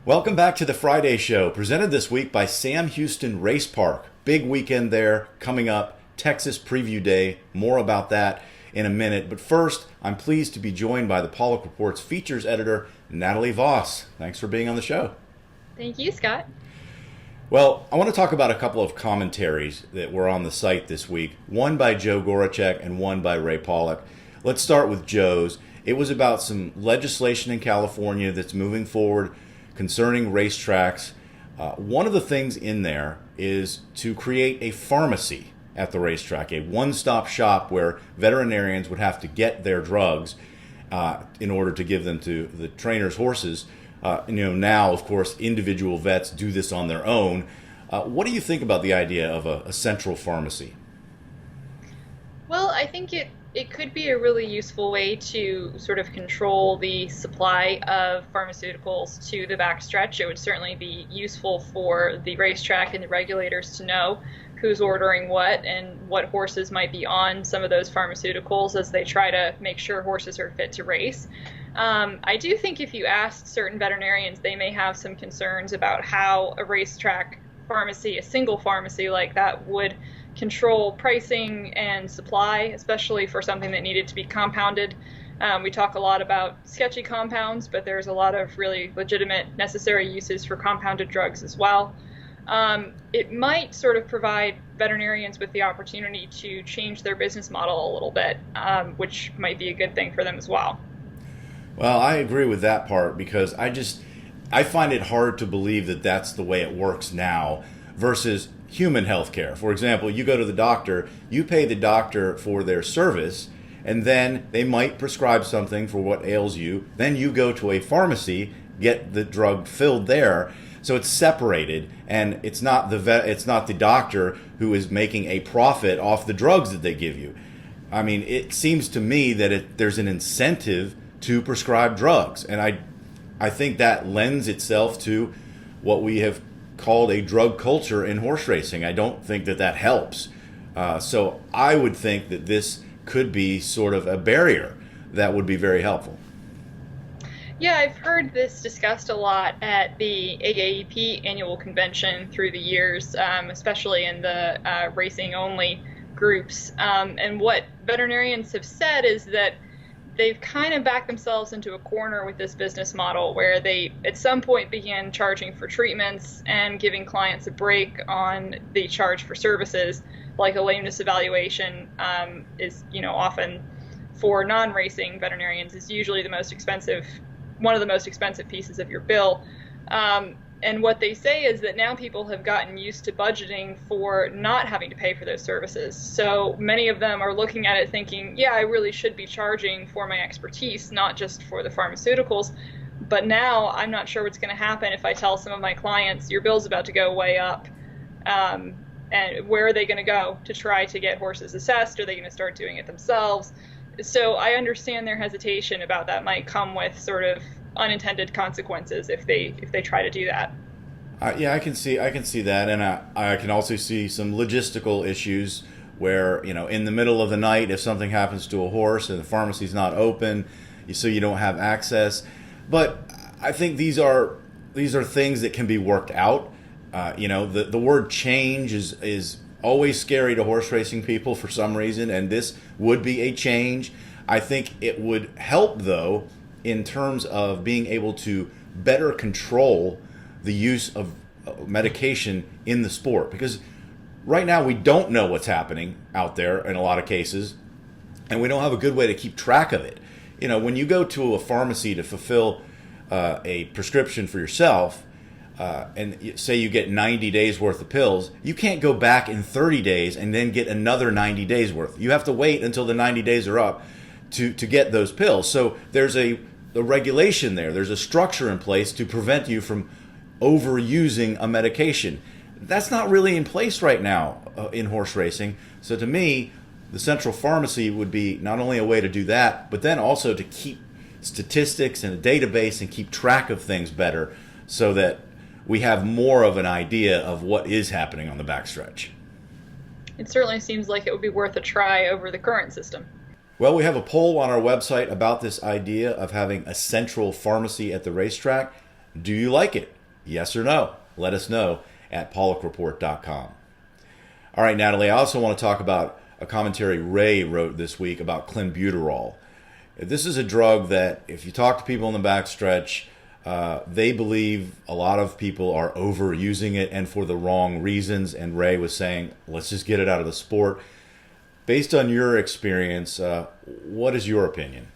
Welcome back to the Friday Show, presented this week by Sam Houston Race Park. Big weekend there coming up, Texas Preview Day. More about that in a minute. But first, I'm pleased to be joined by the Pollock Report's features editor, Natalie Voss. Thanks for being on the show. Thank you, Scott. Well, I want to talk about a couple of commentaries that were on the site this week, one by Joe Gorecheck and one by Ray Pollock. Let's start with Joe's. It was about some legislation in California that's moving forward concerning racetracks. One of the things in there is to create a pharmacy at the racetrack, a one-stop shop where veterinarians would have to get their drugs in order to give them to the trainers' horses. Now, of course, individual vets do this on their own. What do you think about the idea of a central pharmacy? Well, I think it could be a really useful way to sort of control the supply of pharmaceuticals to the backstretch. It would certainly be useful for the racetrack and the regulators to know who's ordering what and what horses might be on some of those pharmaceuticals as they try to make sure horses are fit to race. I do think if you ask certain veterinarians, they may have some concerns about how a racetrack pharmacy, a single pharmacy like that, would control pricing and supply, especially for something that needed to be compounded. We talk a lot about sketchy compounds, but there's a lot of really legitimate, necessary uses for compounded drugs as well. It might sort of provide veterinarians with the opportunity to change their business model a little bit, which might be a good thing for them as well. Well, I agree with that part because I find it hard to believe that that's the way it works now versus human healthcare. For example, you go to the doctor, you pay the doctor for their service, and then they might prescribe something for what ails you. Then you go to a pharmacy, get the drug filled there. So it's separated, and it's not the doctor who is making a profit off the drugs that they give you. I mean, it seems to me that there's an incentive to prescribe drugs, and I think that lends itself to what we have called a drug culture in horse racing. I don't think that helps. So I would think that this could be sort of a barrier that would be very helpful. Yeah, I've heard this discussed a lot at the AAEP annual convention through the years, especially in the racing-only groups. And what veterinarians have said is that they've kind of backed themselves into a corner with this business model where they at some point began charging for treatments and giving clients a break on the charge for services, like a lameness evaluation is, often for non-racing veterinarians is usually one of the most expensive pieces of your bill. And what they say is that now people have gotten used to budgeting for not having to pay for those services. So many of them are looking at it thinking, yeah, I really should be charging for my expertise, not just for the pharmaceuticals. But now I'm not sure what's going to happen if I tell some of my clients, your bill's about to go way up. And where are they going to go to try to get horses assessed? Are they going to start doing it themselves? So I understand their hesitation about that might come with sort of unintended consequences if they try to do that. Yeah, I can see that, and I can also see some logistical issues where in the middle of the night, if something happens to a horse and the pharmacy's not open, so you don't have access. But I think these are things that can be worked out. The word change is always scary to horse racing people for some reason, and this would be a change. I think it would help, though, in terms of being able to better control the use of medication in the sport. Because right now we don't know what's happening out there in a lot of cases, and we don't have a good way to keep track of it. When you go to a pharmacy to fulfill a prescription for yourself, and say you get 90 days worth of pills, you can't go back in 30 days and then get another 90 days worth. You have to wait until the 90 days are up to get those pills. So there's a regulation there. There's a structure in place to prevent you from overusing a medication. That's not really in place right now in horse racing. So to me, the central pharmacy would be not only a way to do that, but then also to keep statistics and a database and keep track of things better so that we have more of an idea of what is happening on the backstretch. It certainly seems like it would be worth a try over the current system. Well, we have a poll on our website about this idea of having a central pharmacy at the racetrack. Do you like it? Yes or no? Let us know at pollockreport.com. All right, Natalie, I also want to talk about a commentary Ray wrote this week about clenbuterol. This is a drug that, if you talk to people in the backstretch, they believe a lot of people are overusing it and for the wrong reasons. And Ray was saying, let's just get it out of the sport. Based on your experience, what is your opinion?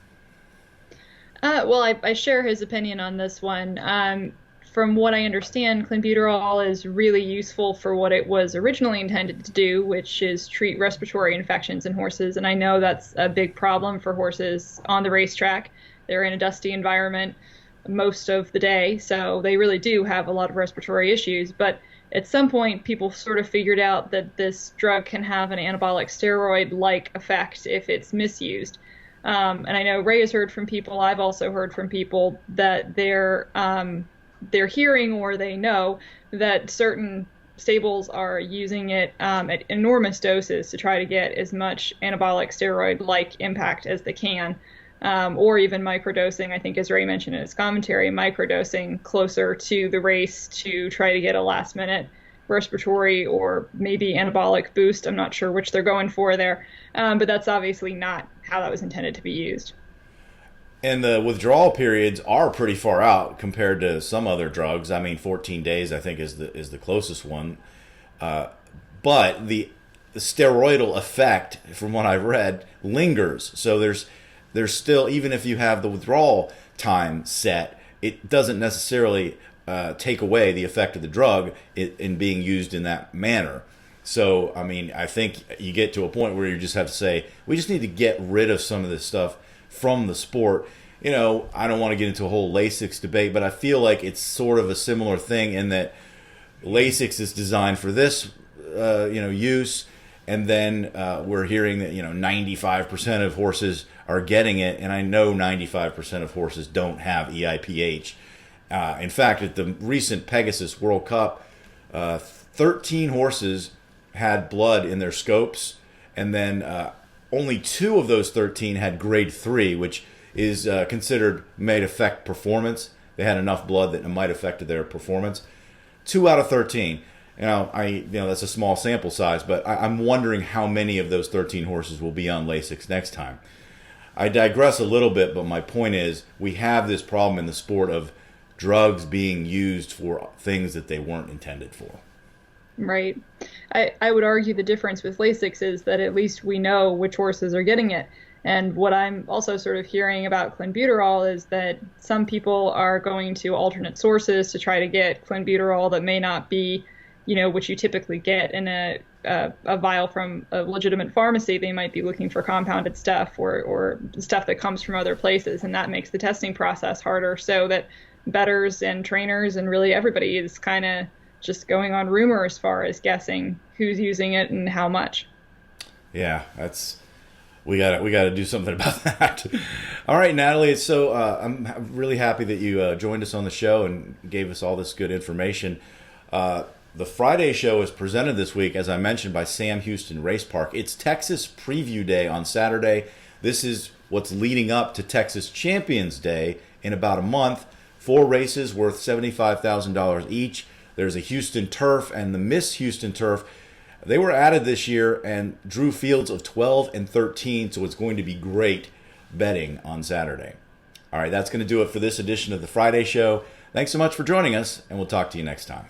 Well, I share his opinion on this one. From what I understand, clenbuterol is really useful for what it was originally intended to do, which is treat respiratory infections in horses. And I know that's a big problem for horses on the racetrack. They're in a dusty environment most of the day, so they really do have a lot of respiratory issues. But at some point, people sort of figured out that this drug can have an anabolic steroid-like effect if it's misused. And I know Ray has heard from people, I've also heard from people that they're hearing or they know that certain stables are using it at enormous doses to try to get as much anabolic steroid-like impact as they can, or even microdosing. I think, as Ray mentioned in his commentary, microdosing closer to the race to try to get a last-minute respiratory or maybe anabolic boost. I'm not sure which they're going for there, but that's obviously not how that was intended to be used. And the withdrawal periods are pretty far out compared to some other drugs. I mean, 14 days I think is the closest one. But the steroidal effect, from what I've read, lingers. So there's still, even if you have the withdrawal time set, it doesn't necessarily take away the effect of the drug in being used in that manner. So, I mean, I think you get to a point where you just have to say, we just need to get rid of some of this stuff from the sport. You know, I don't want to get into a whole Lasix debate, but I feel like it's sort of a similar thing in that Lasix is designed for this, use, and then we're hearing that 95% of horses are getting it, and I know 95% of horses don't have EIPH. In fact, at the recent Pegasus World Cup, 13 horses had blood in their scopes, and then only 2 of those 13 had grade 3, which is considered might affect performance. They had enough blood that it might affect their performance. 2 out of 13. That's a small sample size, but I'm wondering how many of those 13 horses will be on Lasix next time. I digress a little bit, but my point is we have this problem in the sport of drugs being used for things that they weren't intended for. Right. I would argue the difference with Lasix is that at least we know which horses are getting it. And what I'm also sort of hearing about clenbuterol is that some people are going to alternate sources to try to get clenbuterol that may not be, what you typically get in a vial from a legitimate pharmacy. They might be looking for compounded stuff or stuff that comes from other places, and that makes the testing process harder, so that bettors and trainers and really everybody is kind of just going on rumor as far as guessing who's using it and how much. Yeah, we got to do something about that. All right, Natalie. So I'm really happy that you joined us on the show and gave us all this good information. The Friday show is presented this week, as I mentioned, by Sam Houston Race Park. It's Texas Preview Day on Saturday. This is what's leading up to Texas Champions Day in about a month. 4 races worth $75,000 each. There's a Houston Turf and the Miss Houston Turf. They were added this year and drew fields of 12 and 13, so it's going to be great betting on Saturday. All right, that's going to do it for this edition of the Friday show. Thanks so much for joining us, and we'll talk to you next time.